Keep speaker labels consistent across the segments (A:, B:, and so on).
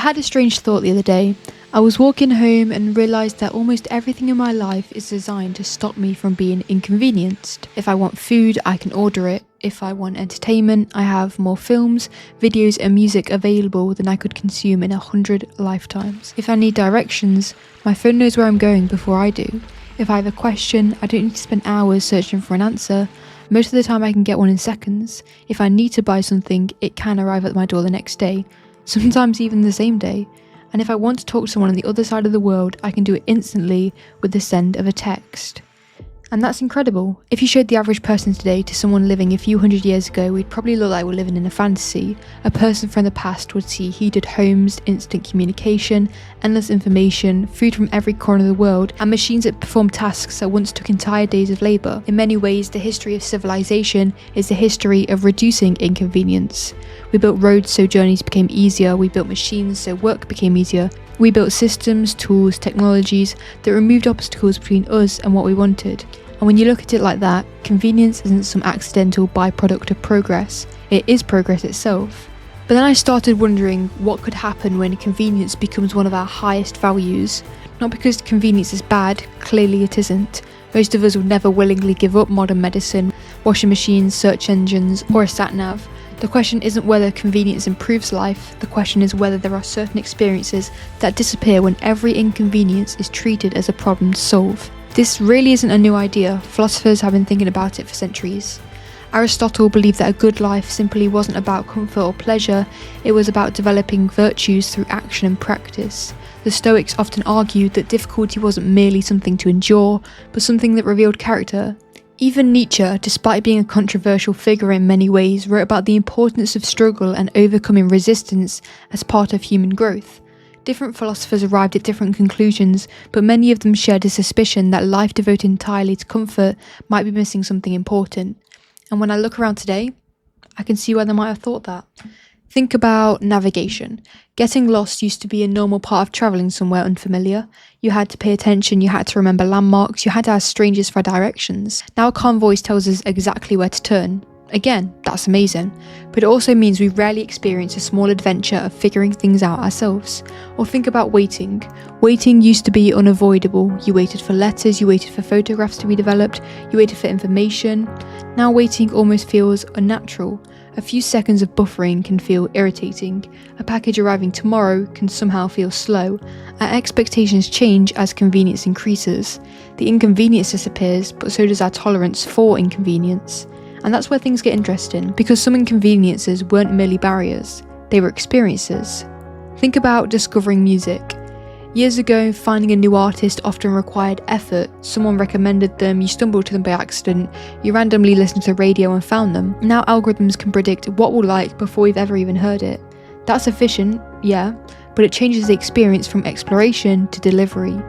A: had a strange thought the other day. I was walking home and realised that almost everything in my life is designed to stop me from being inconvenienced. If I want food, I can order it. If I want entertainment, I have more films, videos and music available than I could consume in 100 lifetimes. If I need directions, my phone knows where I'm going before I do. If I have a question, I don't need to spend hours searching for an answer. Most of the time I can get one in seconds. If I need to buy something, it can arrive at my door the next day, sometimes even the same day. And if I want to talk to someone on the other side of the world, I can do it instantly with the send of a text. And that's incredible. If you showed the average person today to someone living a few hundred years ago, we'd probably look like we're living in a fantasy. A person from the past would see heated homes, instant communication, endless information, food from every corner of the world, and machines that perform tasks that once took entire days of labour. In many ways, the history of civilization is the history of reducing inconvenience. We built roads so journeys became easier, we built machines so work became easier. We built systems, tools, technologies that removed obstacles between us and what we wanted. And when you look at it like that, convenience isn't some accidental byproduct of progress, it is progress itself. But then I started wondering what could happen when convenience becomes one of our highest values. Not because convenience is bad, clearly it isn't. Most of us would never willingly give up modern medicine, washing machines, search engines, or a sat-nav. The question isn't whether convenience improves life, the question is whether there are certain experiences that disappear when every inconvenience is treated as a problem to solve. This really isn't a new idea, philosophers have been thinking about it for centuries. Aristotle believed that a good life simply wasn't about comfort or pleasure, it was about developing virtues through action and practice. The Stoics often argued that difficulty wasn't merely something to endure, but something that revealed character. Even Nietzsche, despite being a controversial figure in many ways, wrote about the importance of struggle and overcoming resistance as part of human growth. Different philosophers arrived at different conclusions, but many of them shared a suspicion that life devoted entirely to comfort might be missing something important. And when I look around today, I can see why they might have thought that. Think about navigation. Getting lost used to be a normal part of travelling somewhere unfamiliar. You had to pay attention, you had to remember landmarks, you had to ask strangers for directions. Now a calm voice tells us exactly where to turn. Again, that's amazing, but it also means we rarely experience a small adventure of figuring things out ourselves. Or think about waiting. Waiting used to be unavoidable. You waited for letters, you waited for photographs to be developed, you waited for information. Now waiting almost feels unnatural. A few seconds of buffering can feel irritating. A package arriving tomorrow can somehow feel slow. Our expectations change as convenience increases. The inconvenience disappears, but so does our tolerance for inconvenience. And that's where things get interesting, because some inconveniences weren't merely barriers, they were experiences. Think about discovering music. Years ago, finding a new artist often required effort. Someone recommended them, you stumbled to them by accident, you randomly listened to the radio and found them. Now algorithms can predict what we'll like before we've ever even heard it. That's efficient, yeah, but it changes the experience from exploration to delivery.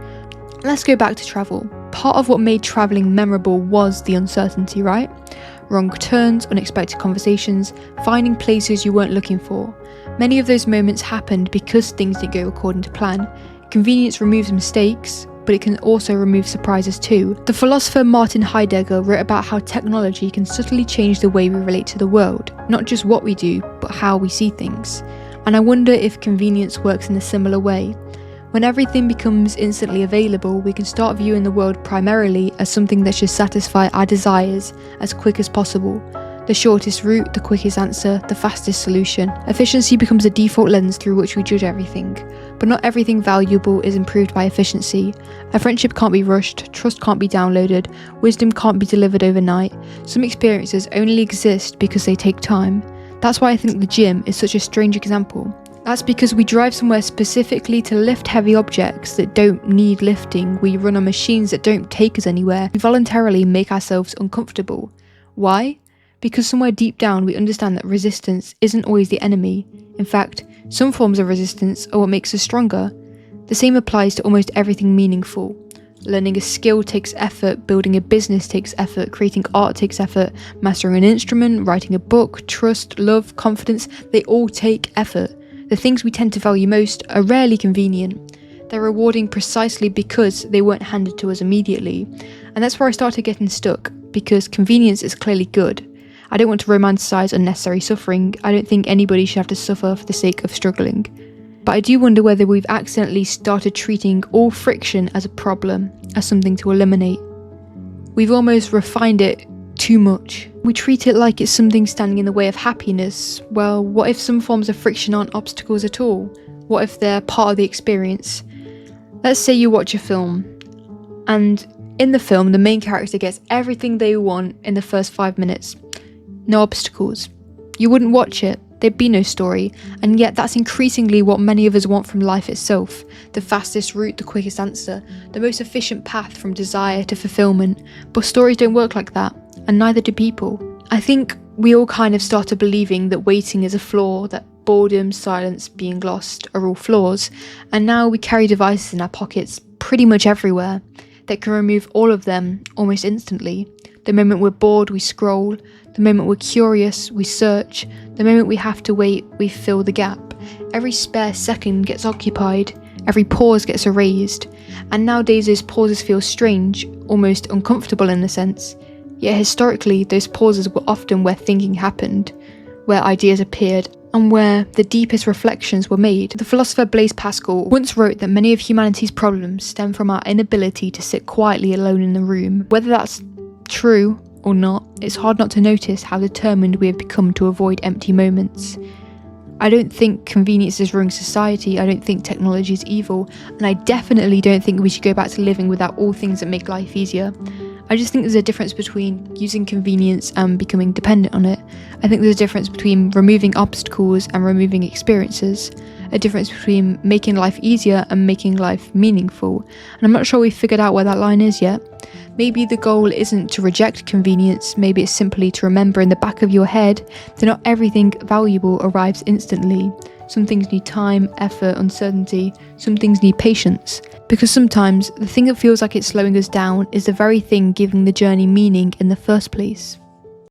A: Let's go back to travel. Part of what made travelling memorable was the uncertainty, right? Wrong turns, unexpected conversations, finding places you weren't looking for. Many of those moments happened because things didn't go according to plan. Convenience removes mistakes, but it can also remove surprises too. The philosopher Martin Heidegger wrote about how technology can subtly change the way we relate to the world, not just what we do, but how we see things. And I wonder if convenience works in a similar way. When everything becomes instantly available, we can start viewing the world primarily as something that should satisfy our desires as quick as possible. The shortest route, the quickest answer, the fastest solution. Efficiency becomes a default lens through which we judge everything. But not everything valuable is improved by efficiency. A friendship can't be rushed, trust can't be downloaded, wisdom can't be delivered overnight. Some experiences only exist because they take time. That's why I think the gym is such a strange example. That's because we drive somewhere specifically to lift heavy objects that don't need lifting. We run on machines that don't take us anywhere. We voluntarily make ourselves uncomfortable. Why? Because somewhere deep down we understand that resistance isn't always the enemy. In fact, some forms of resistance are what makes us stronger. The same applies to almost everything meaningful. Learning a skill takes effort, building a business takes effort, creating art takes effort, mastering an instrument, writing a book, trust, love, confidence, they all take effort. The things we tend to value most are rarely convenient. They're rewarding precisely because they weren't handed to us immediately. And that's where I started getting stuck, because convenience is clearly good. I don't want to romanticize unnecessary suffering. I don't think anybody should have to suffer for the sake of struggling. But I do wonder whether we've accidentally started treating all friction as a problem, as something to eliminate. We've almost refined it too much. We treat it like it's something standing in the way of happiness. Well, what if some forms of friction aren't obstacles at all? What if they're part of the experience? Let's say you watch a film, and in the film, the main character gets everything they want in the first 5 minutes. No obstacles. You wouldn't watch it. There'd be no story. And yet that's increasingly what many of us want from life itself. The fastest route, the quickest answer, the most efficient path from desire to fulfillment. But stories don't work like that, and neither do people. I think we all kind of started believing that waiting is a flaw, that boredom, silence, being lost are all flaws. And now we carry devices in our pockets pretty much everywhere that can remove all of them almost instantly. The moment we're bored, we scroll. The moment we're curious, we search. The moment we have to wait, we fill the gap. Every spare second gets occupied. Every pause gets erased. And nowadays those pauses feel strange, almost uncomfortable in a sense. Yet historically, those pauses were often where thinking happened, where ideas appeared, and where the deepest reflections were made. The philosopher Blaise Pascal once wrote that many of humanity's problems stem from our inability to sit quietly alone in the room. Whether that's true or not, it's hard not to notice how determined we have become to avoid empty moments. I don't think convenience is ruining society, I don't think technology is evil, and I definitely don't think we should go back to living without all things that make life easier. I just think there's a difference between using convenience and becoming dependent on it. I think there's a difference between removing obstacles and removing experiences. A difference between making life easier and making life meaningful. And I'm not sure we've figured out where that line is yet. Maybe the goal isn't to reject convenience, maybe it's simply to remember in the back of your head that not everything valuable arrives instantly. Some things need time, effort, uncertainty. Some things need patience. Because sometimes the thing that feels like it's slowing us down is the very thing giving the journey meaning in the first place.